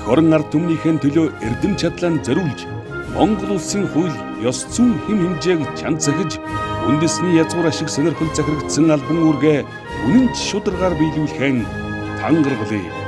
хорон ард түмнийхэн төлөө эрдэм чадлаа зориулж Монгол улсын хууль, ёс зүйн хэм хэмжээг чанд захиж үндэсний язгуур ашиг сонирхол захирагдсан албан үүргээ үнэн шударгаар биелүүлэхэн тангаргалъя.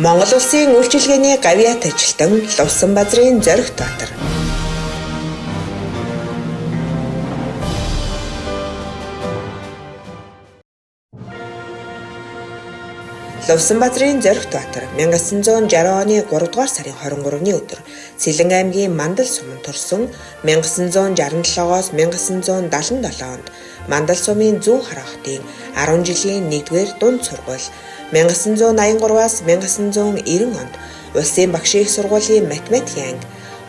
Монгол улсын үйлчилгээний гавьяат ажилтан Лувсанбаазарын Зоригт Баатар. Лувсанбаазарын Зоригт Баатар 1960 оны 3 дугаар сарын 23-ны өдөр Сэлэн аймгийн Мандал суманд төрсөн 1967-оос 1977 онд Мандал сумын зүүн хараа хотын 10 жилийн 1-р дунд сургууль 1983-аас 1990 онд Улсын багшийн их сургуулийн математикийн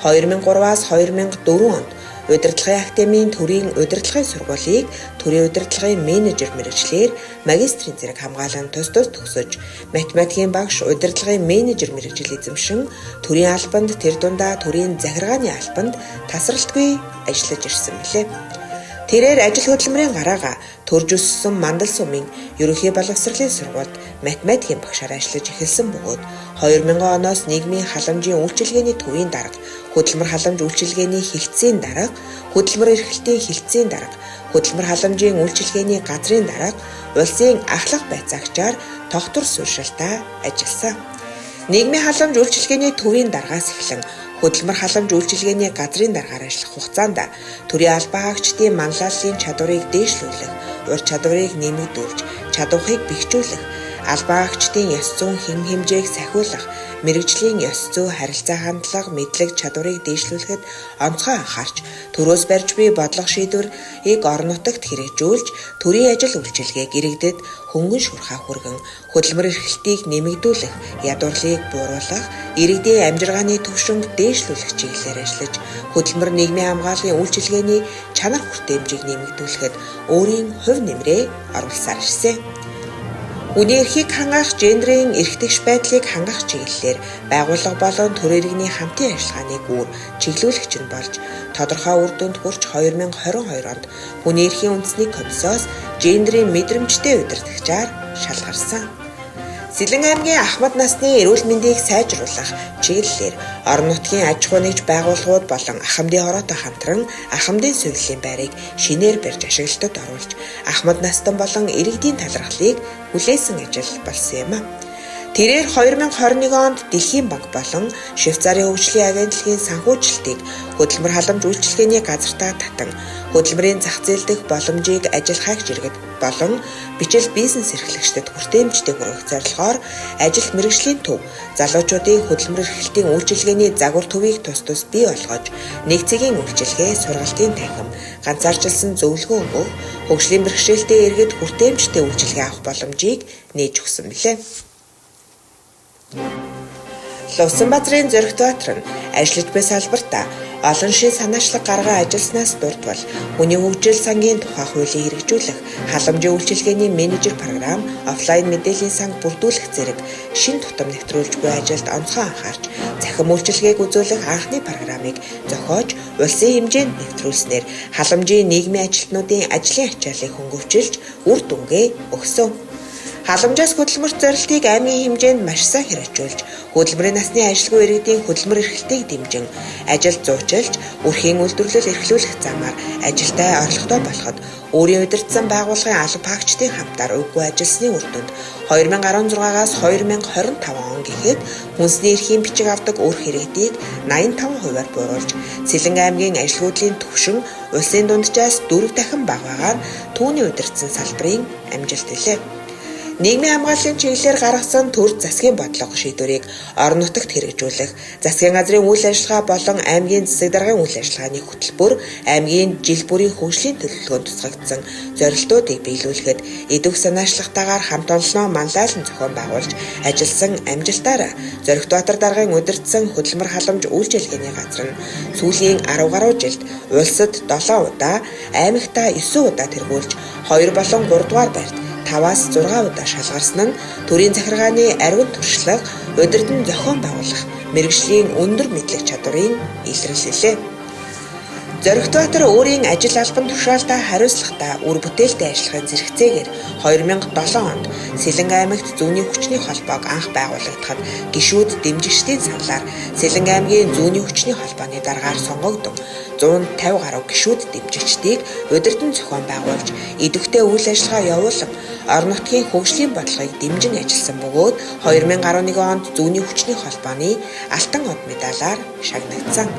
анги 2003-аас 2004 онд Удирдлагын академийн төрийн удирдлагын сургуулийг төрийн удирдлагын менежер мэргэжлэр магистрийн зэрэг хамгаалан тус төгсөж математикийн багш удирдлагын менежер мэргэжил эзэмшин төрийн албанд тэр дундаа төрийн захиргааны албанд тасралтгүй ажиллаж ирсэн билээ. Тэрээр ажил хөдөлмөрийн гараага төрж өссөн Мандал сумын ерөнхий боловсролын сургуульд математикийн багшаар ажиллаж эхэлсэн бөгөөд 2000 оноос нийгмийн халамжийн үйлчилгээний төвийн дарга, хөдөлмөр халамж үйлчилгээний хилцээний дарга, хөдөлмөр эрхлэлтийн хилцээний дарга, хөдөлмөр халамжийн үйлчилгээний газрын дарга, улсын ахлах байцаагчаар тогтвор суурьшилтаа ажилласан. Нийгмийн халамж үйлчилгээний төвийн даргаас эхлэн хөдөлмөр халамж үйлчилгээний газрын даргаар ажиллах хугацаанд төрийн албан хаагчдын манлайллын чадварыг дээшлүүлэх, ур чадварыг нэмэгдүүлж, чадварыг бэхжүүлэх, албан хаагчдын ёс зүйн хэм хэмжээг сахиулах, мэргэжлийн ёс зүй харилцаа хандлага, мэдлэг чадварыг дээшлүүлэхэд онцгой анхаарч, төрөөс барьж буй бодлого шийдвэрийг орон нутагт хэрэгжүүлж, төрийн ажил үйлчилгээг иргэдэд хөнгөн шуурхай хүргэн, хөдөлмөр эрхлэлтийг нэмэгдүүлэх, ядуурлыг бууруулах, иргэдийн амжиргааны түвшинг дээшлүүлэх чиглэлээр ажиллаж, хөдөлмөр нийгмийн хамгааллын үйлчилгээний чанар хүртээмжийг нэмэгдүүлэхэд өөрийн хувь нэмрээ оруулсаар ирсэн. Хүний эрхийг хангах, гендрийн эрх тэгш байдлыг хангах чиглэлээр байгууллага болон төр иргэний хамтын ажиллагааны гүүр чиглүүлэгч нь болж тодорхой үр дүнд хүрч 2022 онд Хүний эрхийн үндэсний комиссоос гендрийн мэдрэмжтэй удирдагчаар шалгарсан. Сэлэн аймгийн ахмад насны эрүүл мэндийг сайжруулах чиглэлээр орон нутгийн аж ахуй нэгж байгууллагууд болон ахмадын хороотой хамтран ахмадын сувилын байрыг шинээр барьж ашиглалтад оруулж ахмад настан болон иргэдийн талархлыг хүлээсэн ажил болсон юм. Тэрээр 2021 онд Дэлхийн банк болон Швейцарын хөгжлийн агентлагийн санхүүжилтийг хөдөлмөр халамж үйлчилгээний газартаа татан хөдөлмөрийн зах зээл дэх боломжийг ажил хайгч иргэд болон бичил бизнес эрхлэгчдэд хүртээмжтэй хүргэх зорилгоор ажил мэргэжлийн төв залуучуудын хөдөлмөр эрхлэлтийн үйлчилгээний загвар төвийг тус бий болгож нэг цагийн үйлчилгээ, сургалтын танхим, ганцаарчилсан зөвлөгөө өгөх, хөгжлийн бэрхшээлтэй иргэд хүртээмжтэй үйлчилгээ авах боломжийг нээж өгсөн билээ. Лувсанбаазарын Зоригт Баатар нь ажиллаж буй салбартаа олон шин санаачлаг гаргаа ажилласнаас дурдвал хүний хөгжил сангийн тухай хуулийг хэрэгжүүлэх, халамжийн үйлчилгээний менежер програм, офлайн мэдээллийн санг бүрдүүлэх зэрэг шин тутам нэвтрүүлж буй ажилд онцгой анхаарч, захим үйлчилгээг үзүүлэх анхны програмыг зохиож, улсын хэмжээнд нэвтрүүлснээр халамжийн нийгмийн ажилтнуудын ажлын ачааллыг хөнгөвчилж, үр дүнгээ өгсөн. Халамжаас хөдөлмөрт зорилтыг аймгийн хэмжээнд маш сайн хэрэгжүүлж, хөдөлмөрийн насны ажилгүй иргэдийн хөдөлмөр эрхлэлтийг дэмжин, ажилд зуучилж, өрхийн үйлдвэрлэл эрхлүүлэх замаар ажилдаа орлоготой болоход өөрийн удирдсан байгууллагын алба хаагчдын хамтаар үгүй ажилласны үр дүнд 2016-аас 2025 он гэхэд хүнсний эрхийн бичиг авдаг өрх иргэдийг 85%-аар бууруулж, Сэлэн аймгийн ажилгүйдлийн түвшин улсын дунджаас 4 дахин бага байгаа нь түүний удирдсан салбарын амжилт билээ. Нийгмийн хамгааллын чиглэлээр гаргасан төр засгийн бодлого шийдвэрийг орон нутагт хэрэгжүүлэх, засгийн газрын үйл ажиллагаа болон аймгийн засаг даргын үйл ажиллагааны хөтөлбөр аймгийн жил бүрийн хөгжлийн төлөвлөгөөнд тусгагдсан зорилтуудыг биелүүлэхэд идэвх санаачлагтайгаар хамт олонноо манлайлан зохион байгуулж ажилласан амжилтаар Зоригтбаатар даргын удирдсан хөдөлмөр халамж үйлчилгээний газар нь сүүлийн 10 гаруй жилд улсад 7 удаа, аймагтаа 9 удаа тэргүүлж 2 болон 3 дугаар байрт 5-аас 6 удаа шалгарсан нь төрийн захиргааны ариун туршлага, удирдан зохион байгуулах, мэргэжлийн өндөр мэдлэг чадварыг илэрлэлээ. Зоригтбаатар өөрийн ажил албан тушаалтаа хариуцлагатай үр бүтээлтэй ажиллахын зэрэгцээгээр 2007 онд Сэлэнг аймагт зүүнний хүчний холбоог анх байгуулагдахад гишүүд дэмжигчдийн саналаар Сэлэнг аймгийн зүүнний хүчний холбооны дараагаар сонгогдсон 150 гаруй гишүүд дэмжигчдийг удирдан зохион байгуулж идэвхтэй үйл ажиллагаа явуулан орон нутгийн хөгжлийн бодлогыг дэмжин ажилласан бөгөөд 2011 онд зүүнний хүчний холбооны алтан од медалаар шагнагдсан.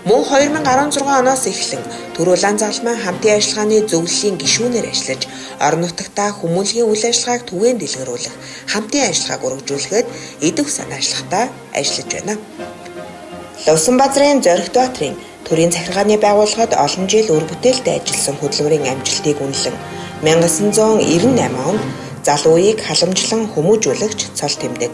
Мөн 2016 оноос эхлэн Төр улаан загалмай хамтын ажиллагааны зөвлөлийн гишүүнээр ажиллаж орон нутагтаа хүмүүнлэгийн үйл ажиллагааг түгээн дэлгэрүүлэх, хамтын ажиллагааг өргөжүүлэхэд идэвх санаачлагтай ажиллаж байна. Лувсан базрын Зоригтбаатарын төрийн захиргааны байгууллагад олон жил үр бүтээлтэй ажилласан хөдөлмөрийн амжилтыг үнэлэн 1998 онд залуу үеийг халамжлан хүмүүжүүлэгч цол тэмдэг,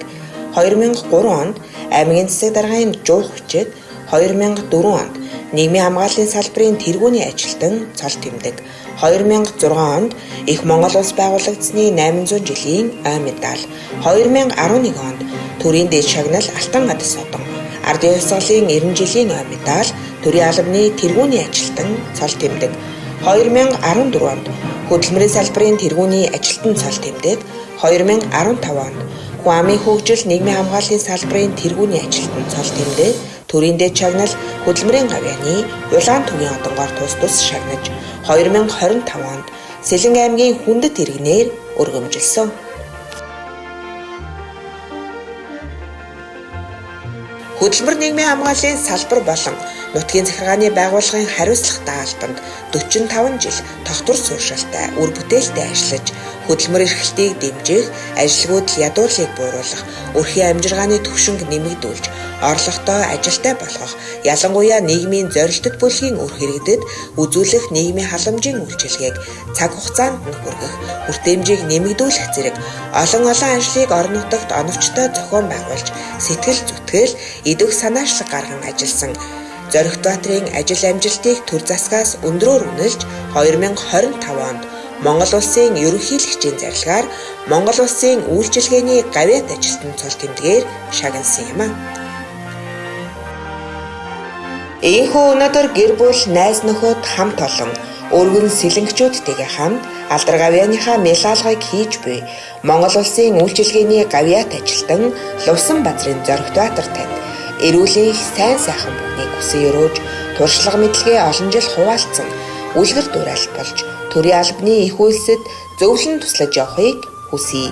2003 онд аймгийн засаг даргын жуух хүчит, 2004 онд нийгмийн хамгааллын салбарын тэргүүний ажилтан цол тэмдэг, 2006 онд Их Монгол улс байгуулагдсны 800 жилийн ой медаль, 2011 онд төрийн дээд шагнал алтан ад содон, ардын хувьсгалын 90 жилийн ой медаль, төрийн албаны тэргүүний ажилтан цол тэмдэг, 2014 онд хөдөлмөрийн салбарын тэргүүний ажилтан цол тэмдэг, 2015 онд хүн амын хөгжил нийгмийн хамгааллын салбарын тэргүүний ажилтан цол тэмдэг, төрийн дээд шагнал хөдөлмөрийн гавьяаны улаан төвийн одонгоор тус шагнаж 2025 онд Сэлэнг аймгийн хүндэт иргэнээр өргөмжилсөн. Хөдөлмөр нийгмийн хамгааллын салбар болон нутгийн захиргааны байгууллагын хариуцлагатай албанд 45 жил тогтвор сууршаалтай үр бүтээлтэй ажиллаж хөдөлмөр эрхлэлтийг дэмжих, ажилгүйд ядуурлыг бууруулах, өрхийн амжиргааны түвшинг нэмэгдүүлж, орлоготой ажилтай болгох, ялангуяа нийгмийн зорилттой бүлгийн үр хэрэгдэд үзүүлэх нийгмийн халамжийн үйлчилгээг цаг хугацаанд нь хүргэх, хүртээмжийг нэмэгдүүлэх зэрэг олон ажлыг орон нутагт оновчтой зохион байгуулж, сэтгэл зүтгэл, идэвх санаачлаг гарган ажилласан Зоригтбаатарын ажил амжилтыг төр засгаас өндрөөр үнэлж 2025 онд Монгол улсын ерөнхийлөгчийн зарилгаар Монгол улсын үйлчилгээний гавьяат ажилтан цол тэмдгээр шагнасан юм а. Ийхүү өнөөдөр гэр бүл, найз нөхөд хамт олон өргөн сэлэнгчүүдтэйгээ хамт алдар гавьяаныхаа мэлалгыг хийж буй Монгол улсын үйлчилгээний гавьяат ажилтан Лувсан базрын Зоригтбаатар танд эрүүлийн сайн сайхан бүхнийг хүсэн өрөөж туршлага мэдлэгээ олон жил хуваалцсан үлгэр дуурайл болж төрийн албаны их үйлсэд зөвлөн туслаж явахыг хүсье.